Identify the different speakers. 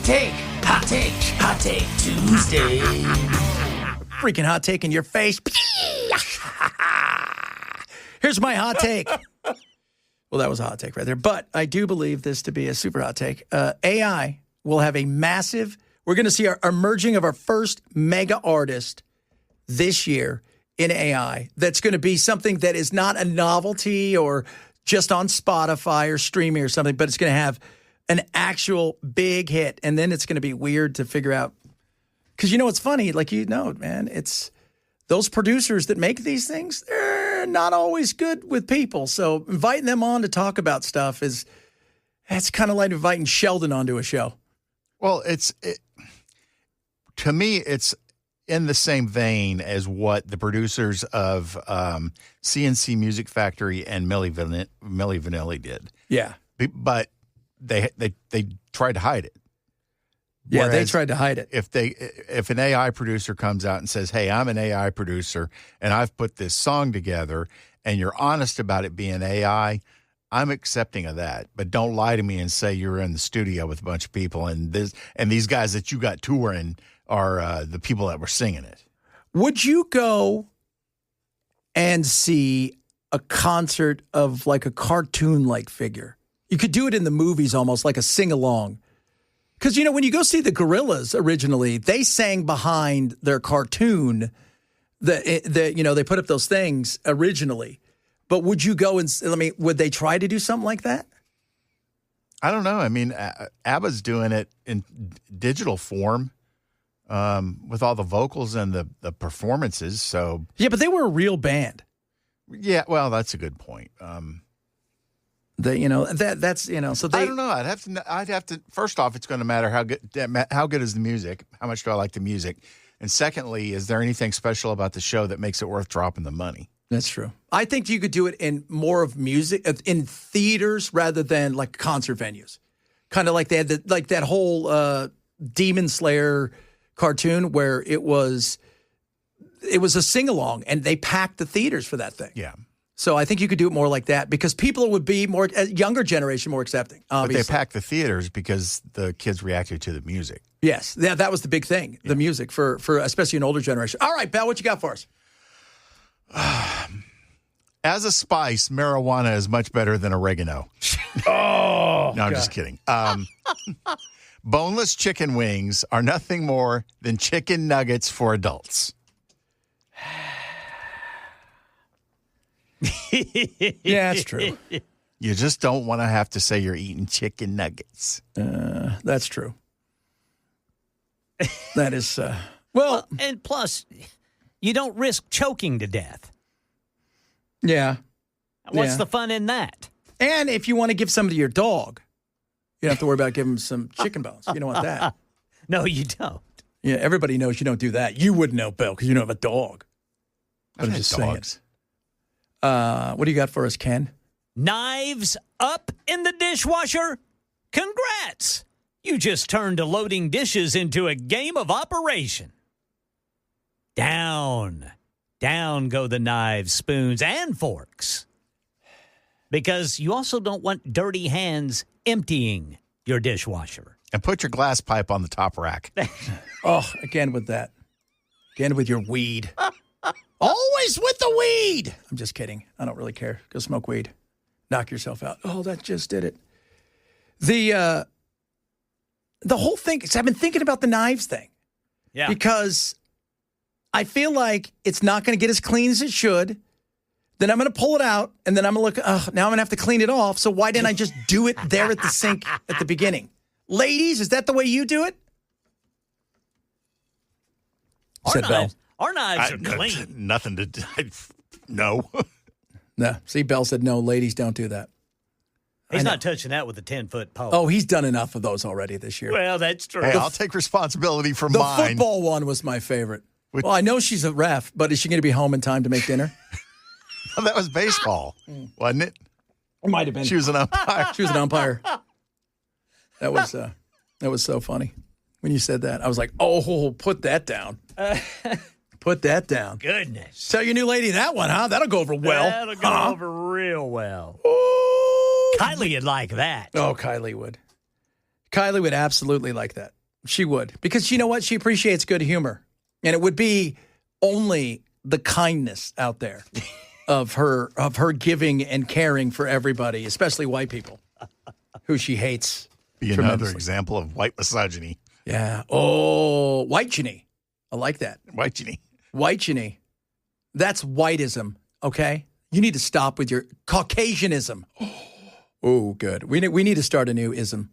Speaker 1: Hot take Tuesday.
Speaker 2: Freaking hot take in your face. Here's my hot take. Well, that was a hot take right there. But I do believe this to be a super hot take. AI will have a massive, we're going to see our merging of our first mega artist this year in AI. That's going to be something that is not a novelty or just on Spotify or streaming or something, but it's going to have an actual big hit. And then it's going to be weird to figure out. Because you know what's funny? Like, you know, man, it's those producers that make these things, they're not always good with people. So inviting them on to talk about stuff that's kind of like inviting Sheldon onto a show.
Speaker 3: Well, to me, it's in the same vein as what the producers of CNC Music Factory and Milli Vanilli did.
Speaker 2: Yeah.
Speaker 3: But they tried to hide it.
Speaker 2: Yeah,
Speaker 3: Whereas
Speaker 2: they tried to hide it.
Speaker 3: If an AI producer comes out and says, "Hey, I'm an AI producer and I've put this song together," and you're honest about it being AI, I'm accepting of that. But don't lie to me and say you're in the studio with a bunch of people and these guys that you got touring are the people that were singing it.
Speaker 2: Would you go and see a concert of like a cartoon-like figure? You could do it in the movies almost like a sing-along. Because, you know, when you go see the Gorillaz originally, they sang behind their cartoon. They put up those things originally. But would you go and, would they try to do something like that?
Speaker 3: I don't know. I mean, ABBA's doing it in digital form with all the vocals and the performances. So
Speaker 2: yeah, but they were a real band.
Speaker 3: Yeah, well, that's a good point.
Speaker 2: So
Speaker 3: I don't know. I'd have to. First off, it's going to matter how good is the music? How much do I like the music? And secondly, is there anything special about the show that makes it worth dropping the money?
Speaker 2: That's true. I think you could do it in more of music in theaters rather than like concert venues. Kind of like they had that whole Demon Slayer cartoon where it was a sing along and they packed the theaters for that thing.
Speaker 3: Yeah.
Speaker 2: So I think you could do it more like that because people would be more, younger generation, more accepting. Obviously.
Speaker 3: But they packed the theaters because the kids reacted to the music.
Speaker 2: Yes, that was the big thing, the music for especially an older generation. All right, Bell, what you got for us?
Speaker 3: As a spice, marijuana is much better than oregano.
Speaker 2: Oh,
Speaker 3: no, I'm just kidding. Boneless chicken wings are nothing more than chicken nuggets for adults.
Speaker 2: Yeah, it's true.
Speaker 3: You just don't want to have to say you're eating chicken nuggets.
Speaker 2: That's true. That is,
Speaker 1: and plus, you don't risk choking to death.
Speaker 2: Yeah.
Speaker 1: What's the fun in that?
Speaker 2: And if you want to give some to your dog, you don't have to worry about giving him some chicken bones. You don't want that.
Speaker 1: No, you don't.
Speaker 2: Yeah, everybody knows you don't do that. You wouldn't know, Bill, because you don't have a dog. But I'm just saying. What do you got for us, Ken?
Speaker 1: Knives up in the dishwasher? Congrats! You just turned a loading dishes into a game of operation. Down go the knives, spoons, and forks. Because you also don't want dirty hands emptying your dishwasher.
Speaker 3: And put your glass pipe on the top rack.
Speaker 2: Oh, again with that. Again with your weed. Always with the weed. I'm just kidding. I don't really care. Go smoke weed. Knock yourself out. Oh, that just did it. The whole thing, I've been thinking about the knives thing.
Speaker 1: Yeah.
Speaker 2: Because I feel like it's not going to get as clean as it should. Then I'm going to pull it out, and then I'm going to look, now I'm going to have to clean it off. So why didn't I just do it there at the sink at the beginning? Ladies, is that the way you do it?
Speaker 1: Our knives are clean.
Speaker 3: Nothing to... No.
Speaker 2: No. See, Bell said, no, ladies don't do that.
Speaker 1: He's not touching that with a 10-foot pole.
Speaker 2: Oh, he's done enough of those already this year.
Speaker 1: Well, that's true.
Speaker 3: Hey, I'll take responsibility for
Speaker 2: the
Speaker 3: mine.
Speaker 2: The football one was my favorite. Well, I know she's a ref, but is she going to be home in time to make dinner?
Speaker 3: Well, that was baseball, wasn't it?
Speaker 2: It might have been.
Speaker 3: She was an umpire.
Speaker 2: She was an umpire. That was so funny. When you said that, I was like, oh, put that down. Put that down.
Speaker 1: Goodness.
Speaker 2: Tell your new lady that one, huh? That'll go over well.
Speaker 1: That'll go over real well.
Speaker 2: Ooh.
Speaker 1: Kylie would like that.
Speaker 2: Oh, Kylie would. Kylie would absolutely like that. She would. Because you know what? She appreciates good humor. And it would be only the kindness out there of her giving and caring for everybody, especially white people, who she hates.
Speaker 3: Be another example of white misogyny.
Speaker 2: Yeah. Oh, white-geny. I like that.
Speaker 3: White-geny.
Speaker 2: White-geny. That's whiteism, okay? You need to stop with your Caucasianism. Oh, good. We need to start a new ism.